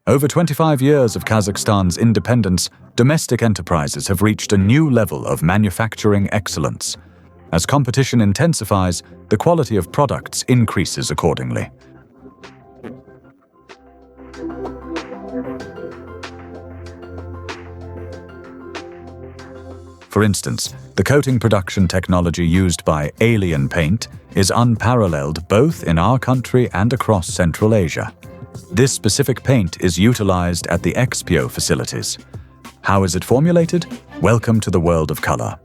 Over 25 years of Kazakhstan's independence, domestic enterprises have reached a new level of manufacturing excellence. As competition intensifies, the quality of products increases accordingly. For instance, the coating production technology used by Alian Paint is unparalleled both in our country and across Central Asia. This specific paint is utilized at the XPO facilities. How is it formulated? Welcome to the world of color.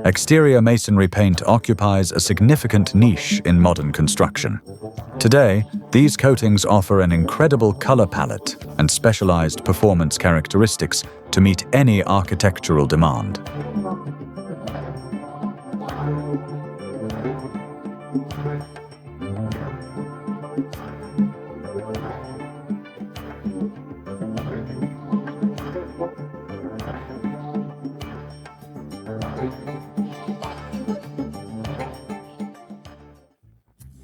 Exterior masonry paint occupies a significant niche in modern construction. Today, these coatings offer an incredible color palette and specialized performance characteristics to meet any architectural demand.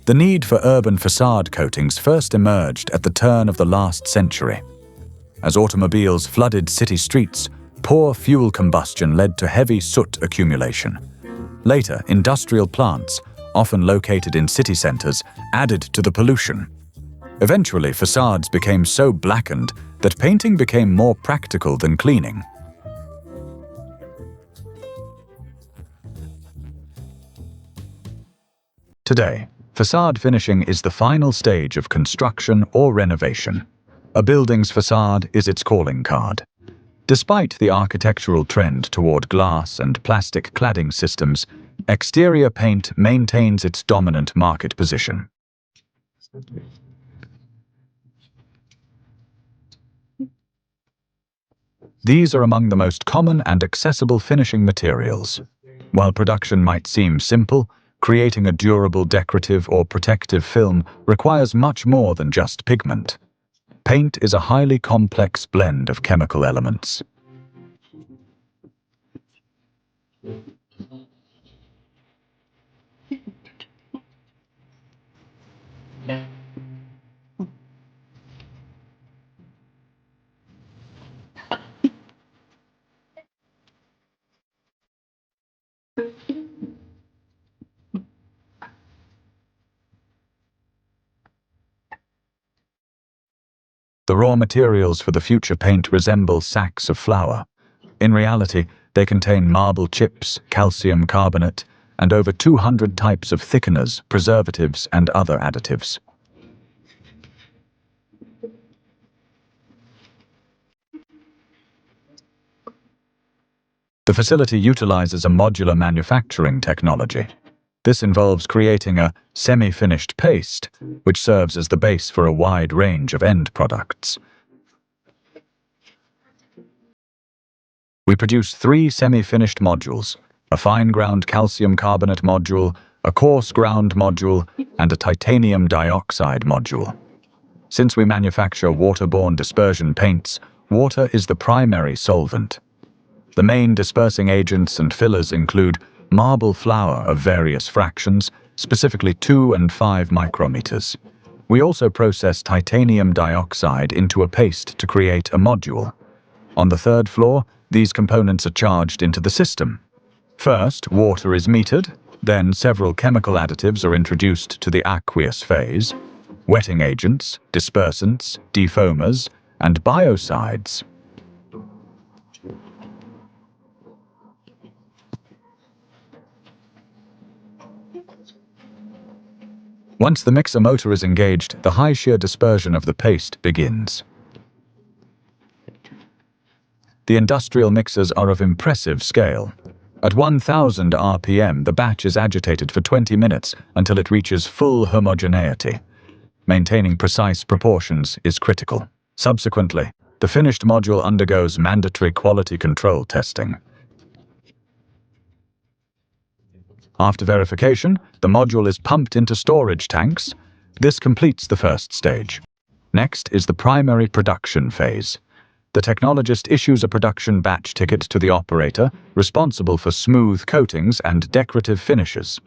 The need for urban facade coatings first emerged at the turn of the last century. As automobiles flooded city streets, poor fuel combustion led to heavy soot accumulation. Later, industrial plants, often located in city centers, added to the pollution. Eventually, facades became so blackened that painting became more practical than cleaning. Today, facade finishing is the final stage of construction or renovation. A building's facade is its calling card. Despite the architectural trend toward glass and plastic cladding systems, exterior paint maintains its dominant market position. These are among the most common and accessible finishing materials. While production might seem simple, creating a durable decorative or protective film requires much more than just pigment. Paint is a highly complex blend of chemical elements. The raw materials for the future paint resemble sacks of flour. In reality, they contain marble chips, calcium carbonate, and over 200 types of thickeners, preservatives, and other additives. The facility utilizes a modular manufacturing technology. This involves creating a semi-finished paste, which serves as the base for a wide range of end products. We produce 3 semi-finished modules: a fine-ground calcium carbonate module, a coarse-ground module, and a titanium dioxide module. Since we manufacture waterborne dispersion paints, water is the primary solvent. The main dispersing agents and fillers include marble flour of various fractions, specifically 2 and 5 micrometers. We also process titanium dioxide into a paste to create a module. On the 3rd floor, these components are charged into the system. First, water is metered, then several chemical additives are introduced to the aqueous phase: wetting agents, dispersants, defoamers, and biocides. Once the mixer motor is engaged, the high shear dispersion of the paste begins. The industrial mixers are of impressive scale. At 1000 RPM, the batch is agitated for 20 minutes until it reaches full homogeneity. Maintaining precise proportions is critical. Subsequently, the finished module undergoes mandatory quality control testing. After verification, the module is pumped into storage tanks. This completes the first stage. Next is the primary production phase. The technologist issues a production batch ticket to the operator, responsible for smooth coatings and decorative finishes.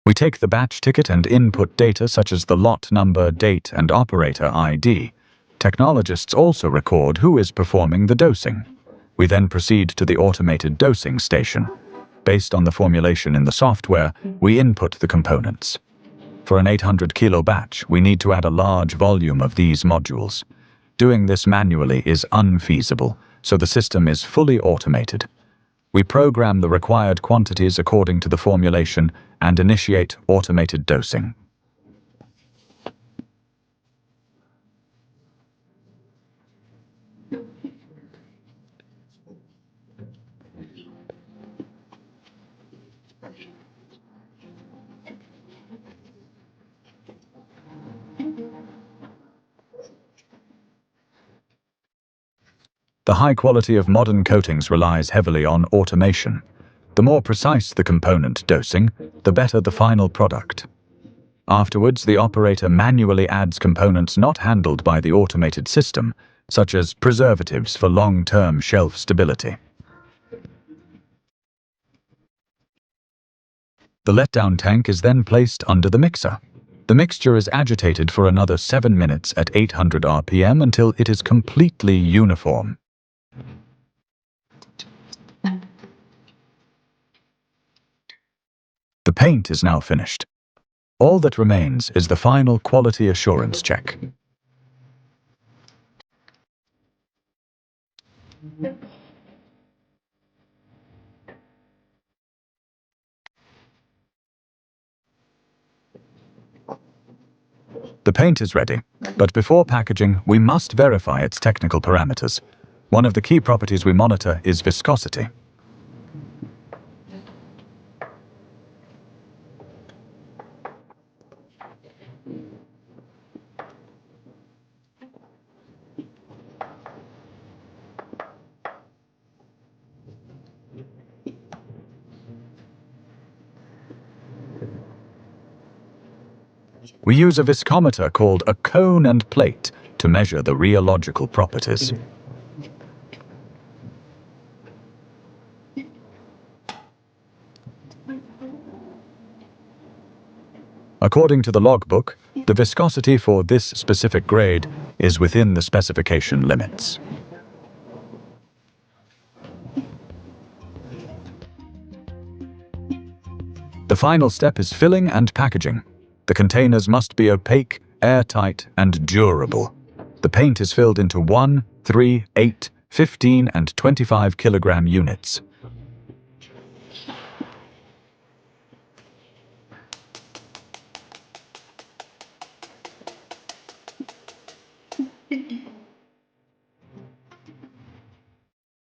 We take the batch ticket and input data such as the lot number, date, and operator ID. Technologists also record who is performing the dosing. We then proceed to the automated dosing station. Based on the formulation in the software, we input the components. For an 800 kilo batch, we need to add a large volume of these modules. Doing this manually is unfeasible, so the system is fully automated. We program the required quantities according to the formulation and initiate automated dosing. The high quality of modern coatings relies heavily on automation. The more precise the component dosing, the better the final product. Afterwards, the operator manually adds components not handled by the automated system, such as preservatives for long-term shelf stability. The letdown tank is then placed under the mixer. The mixture is agitated for another 7 minutes at 800 RPM until it is completely uniform. The paint is now finished. All that remains is the final quality assurance check. The paint is ready, but before packaging, we must verify its technical parameters. One of the key properties we monitor is viscosity. We use a viscometer called a cone and plate to measure the rheological properties. According to the logbook, the viscosity for this specific grade is within the specification limits. The final step is filling and packaging. The containers must be opaque, airtight, and durable. The paint is filled into 1, 3, 8, 15, and 25 kilogram units.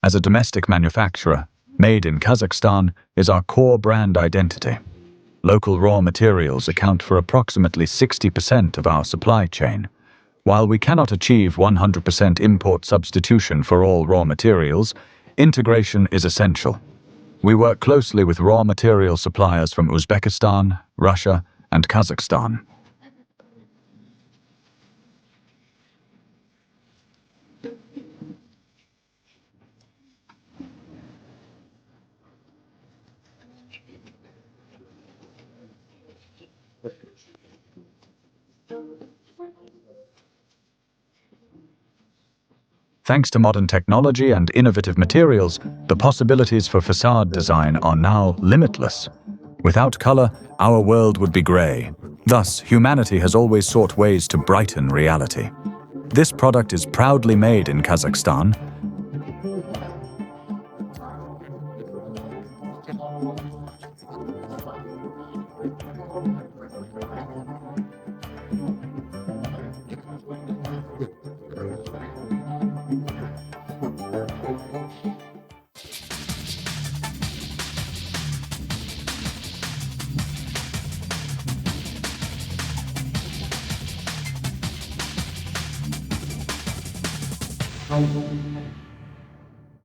As a domestic manufacturer, made in Kazakhstan is our core brand identity. Local raw materials account for approximately 60% of our supply chain. While we cannot achieve 100% import substitution for all raw materials, integration is essential. We work closely with raw material suppliers from Uzbekistan, Russia, and Kazakhstan. Thanks to modern technology and innovative materials, the possibilities for facade design are now limitless. Without color, our world would be gray. Thus, humanity has always sought ways to brighten reality. This product is proudly made in Kazakhstan.